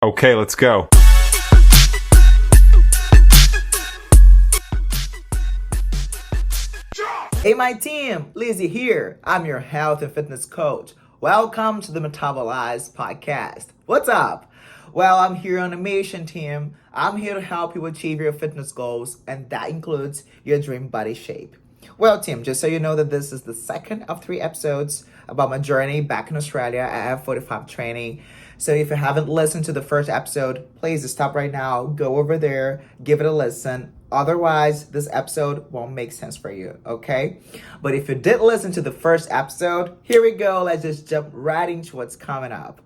Okay, let's go. Hey my team, Lizzie here. I'm your health and fitness coach. Welcome to the Metabolize podcast. What's up? Well, I'm here on a mission, team. I'm here to help you achieve your fitness goals, and that includes your dream body shape. Well, team, just so you know that this is the second of 3 episodes about my journey back in Australia at F45 training. So if you haven't listened to the first episode, please stop right now, go over there, give it a listen. Otherwise, this episode won't make sense for you, okay? But if you did listen to the first episode, here we go. Let's just jump right into what's coming up.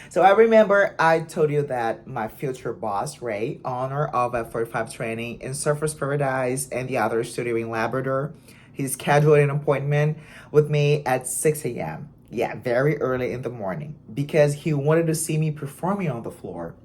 So I remember I told you that my future boss, Ray, owner of F45 training in Surfers Paradise and the other studio in Labrador, he scheduled an appointment with me at 6 a.m. Yeah, very early in the morning because he wanted to see me performing on the floor.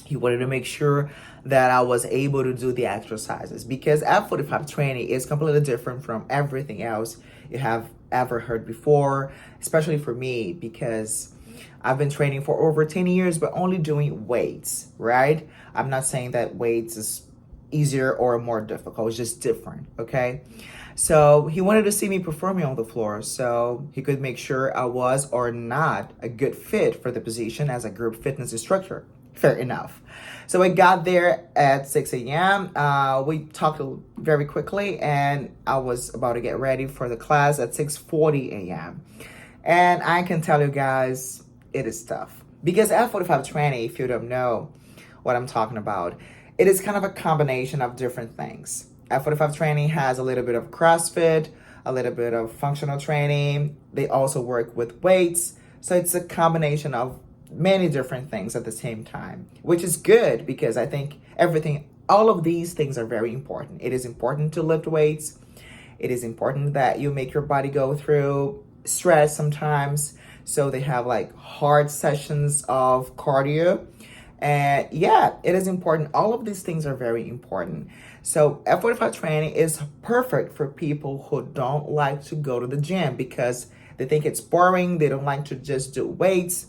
He wanted to make sure that I was able to do the exercises because F45 training is completely different from everything else you have ever heard before, especially for me because I've been training for over 10 years, but only doing weights, right? I'm not saying that weights is easier or more difficult. It's just different, okay? So he wanted to see me performing on the floor so he could make sure I was or not a good fit for the position as a group fitness instructor. Fair enough. So I got there at 6 a.m. We talked very quickly and I was about to get ready for the class at 6:40 a.m. And I can tell you guys, it is tough. Because F45 training, if you don't know what I'm talking about, it is kind of a combination of different things. F45 training has a little bit of CrossFit, a little bit of functional training. They also work with weights. So it's a combination of many different things at the same time, which is good because I think all of these things are very important. It is important to lift weights. It is important that you make your body go through stress sometimes. So they have like hard sessions of cardio. And yeah, it is important. All of these things are very important. So F45 training is perfect for people who don't like to go to the gym because they think it's boring. They don't like to just do weights.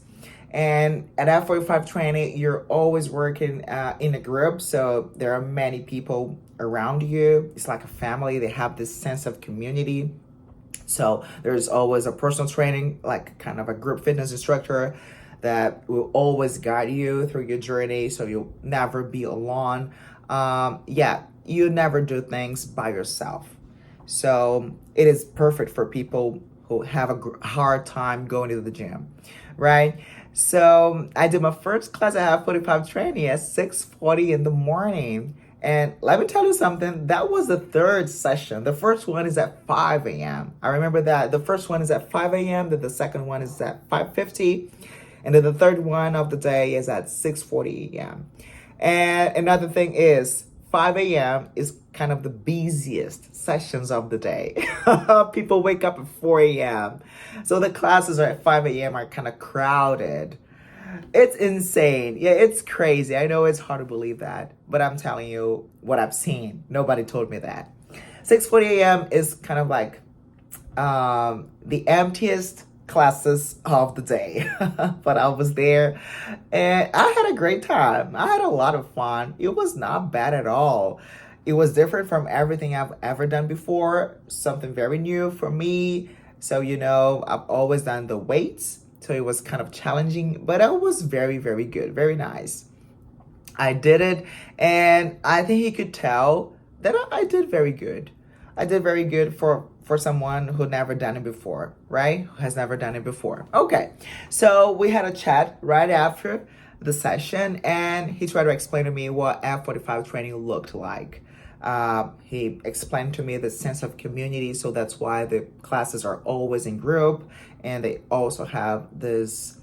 And at F45 training, you're always working in a group. So there are many people around you. It's like a family. They have this sense of community. So there's always a personal training, like kind of a group fitness instructor that will always guide you through your journey. So you'll never be alone. You never do things by yourself. So it is perfect for people who have a hard time going to the gym, right? So I did my first class at F45 training at 6:40 in the morning. And let me tell you something, that was the third session. The first one is at 5 a.m. I remember that the first one is at 5 a.m., then the second one is at 5:50, and then the third one of the day is at 6:40 a.m. And another thing is 5 a.m. is kind of the busiest sessions of the day. People wake up at 4 a.m. So the classes are at 5 a.m. are kind of crowded. It's insane. Yeah, it's crazy. I know it's hard to believe that, but I'm telling you what I've seen. Nobody told me that. 6:40 a.m. is kind of like the emptiest classes of the day. But I was there and I had a great time. I had a lot of fun. It was not bad at all. It was different from everything I've ever done before. Something very new for me. So, I've always done the weights. So it was kind of challenging, but it was very, very good. Very nice. I did it, and I think he could tell that I did very good. I did very good for someone who never done it before, right? Who has never done it before. Okay, so we had a chat right after the session, and he tried to explain to me what F45 training looked like. He explained to me the sense of community, so that's why the classes are always in group, and they also have this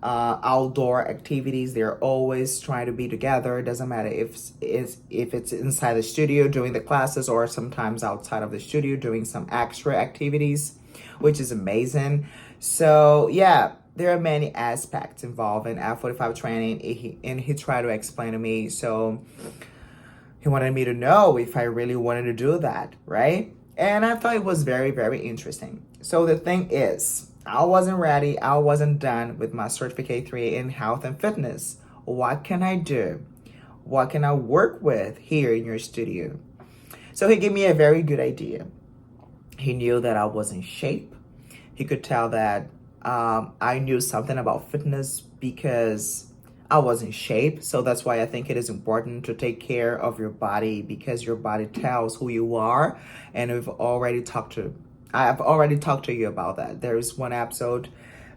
outdoor activities. They're always trying to be together. It doesn't matter if it's inside the studio doing the classes or sometimes outside of the studio doing some extra activities, which is amazing. So yeah, there are many aspects involved in F45 training, and he tried to explain to me. So he wanted me to know if I really wanted to do that, right? And I thought it was very, very interesting. So the thing is, I wasn't ready. I wasn't done with my Certificate 3 in health and fitness what can I do? What can I work with here in your studio? So he gave me a very good idea. He knew that I was in shape. He could tell that I knew something about fitness because I was in shape. So that's why I think it is important to take care of your body, because your body tells who you are. And I've already talked to you about that. There is one episode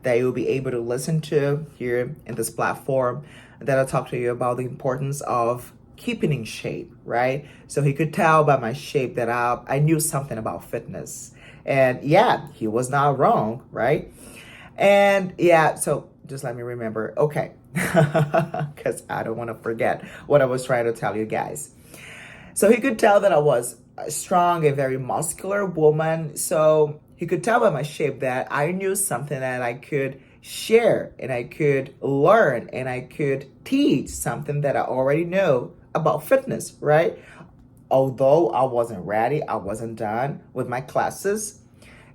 that you'll be able to listen to here in this platform that I talk to you about the importance of keeping in shape, right? So he could tell by my shape that I knew something about fitness. And yeah, he was not wrong, right? And yeah, so just let me remember. Okay. Because I don't want to forget what I was trying to tell you guys. So he could tell that I was a strong, a very muscular woman. So he could tell by my shape that I knew something that I could share and I could learn and I could teach something that I already know about fitness, right? Although I wasn't ready, I wasn't done with my classes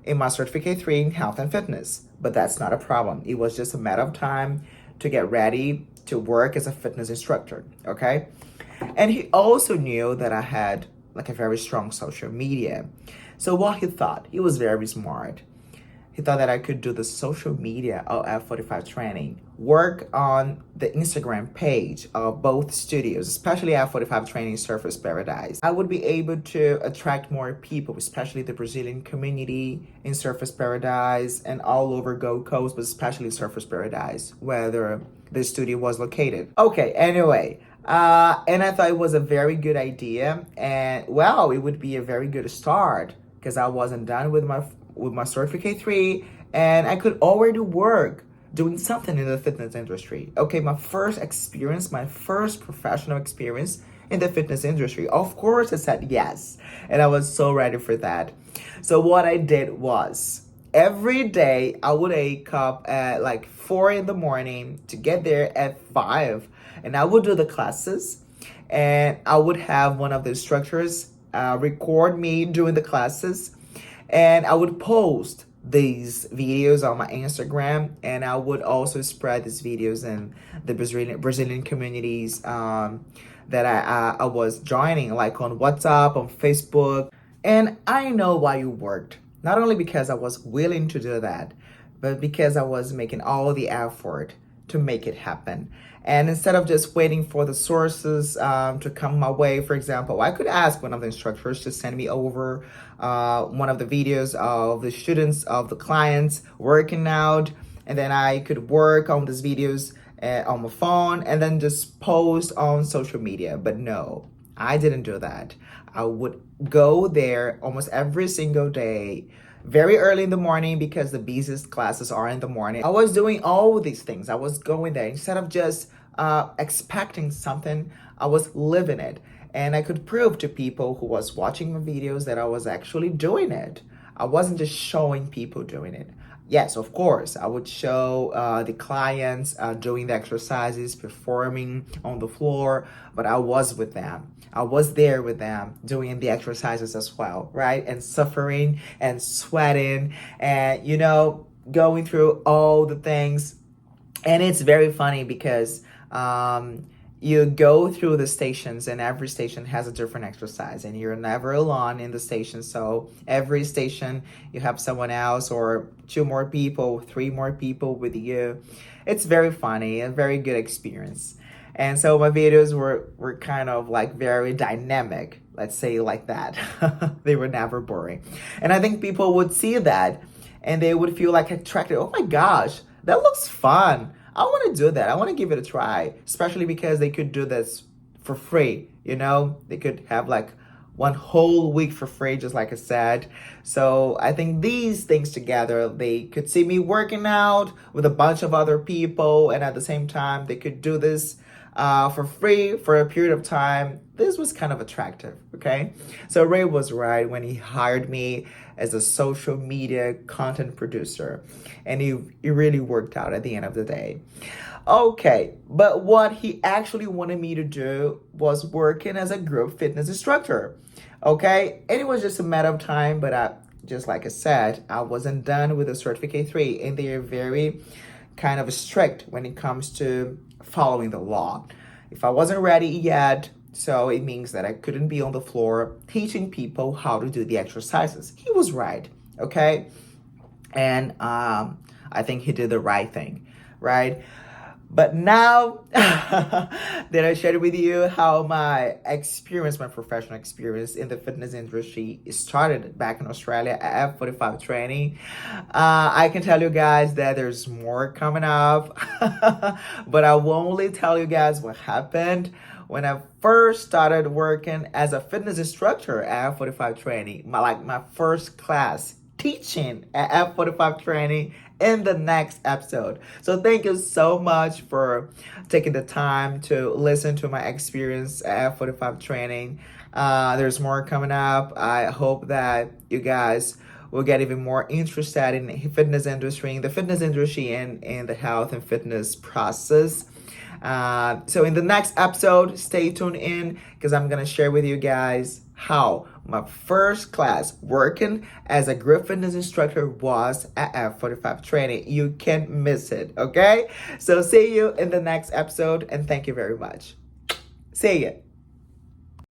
in my Certificate 3 in Health and Fitness. But that's not a problem. It was just a matter of time to get ready to work as a fitness instructor, okay? And he also knew that I had like a very strong social media. So what he thought, he was very smart. He thought that I could do the social media of F45 training, work on the Instagram page of both studios, especially F45 Training Surfers Paradise. I would be able to attract more people, especially the Brazilian community in Surfers Paradise and all over Gold Coast, but especially Surfers Paradise, where the studio was located. Okay, anyway. And I thought it was a very good idea, and well, it would be a very good start because I wasn't done with my Certificate 3, and I could already work doing something in the fitness industry. Okay, my first professional experience in the fitness industry. Of course, I said yes, and I was so ready for that. So what I did was every day I would wake up at like 4 in the morning to get there at 5, and I would do the classes, and I would have one of the instructors record me doing the classes, and I would post these videos on my Instagram, and I would also spread these videos in the Brazilian communities that I was joining, like on WhatsApp, on Facebook. And I know why you worked. Not only because I was willing to do that, but because I was making all the effort to make it happen. And instead of just waiting for the sources to come my way, for example, I could ask one of the instructors to send me over one of the videos of the students, of the clients working out, and then I could work on these videos on my phone and then just post on social media. But no, I didn't do that. I would go there almost every single day, very early in the morning, because the busiest classes are in the morning. I was doing all these things. I was going there instead of just expecting something. I was living it, and I could prove to people who was watching my videos that I was actually doing it. I wasn't just showing people doing it. Yes, of course, I would show the clients doing the exercises, performing on the floor, but I was with them. I was there with them doing the exercises as well, right? And suffering and sweating and, going through all the things. And it's very funny because you go through the stations, and every station has a different exercise, and you're never alone in the station. So every station you have someone else, or 2 more people, 3 more people with you. It's very funny, a very good experience. And so my videos were kind of like very dynamic, let's say like that. They were never boring. And I think people would see that and they would feel like attracted. Oh my gosh, that looks fun. I want to do that. I want to give it a try, especially because they could do this for free. They could have like 1 whole week for free, just like I said. So I think these things together, they could see me working out with a bunch of other people, and at the same time, they could do this for free for a period of time. This was kind of attractive, okay? So Ray was right when he hired me as a social media content producer, and he really worked out at the end of the day. Okay, but what he actually wanted me to do was working as a group fitness instructor, okay? And it was just a matter of time, but just like I said, I wasn't done with the Certificate 3, and they are very kind of strict when it comes to following the law. If I wasn't ready yet, so it means that I couldn't be on the floor teaching people how to do the exercises. He was right, okay? And I think he did the right thing, right? But now that I shared with you how my experience, my professional experience in the fitness industry started back in Australia at F45 training, I can tell you guys that there's more coming up, but I will only tell you guys what happened when I first started working as a fitness instructor at F45 training, my first class teaching at F45 training in the next episode. So thank you so much for taking the time to listen to my experience at F45 training. There's more coming up. I hope that you guys will get even more interested in the fitness industry, and the health and fitness process. So in the next episode, stay tuned in because I'm gonna share with you guys how my first class working as a group fitness instructor was at F45 training. You can't miss it, okay? So see you in the next episode and thank you very much. See ya.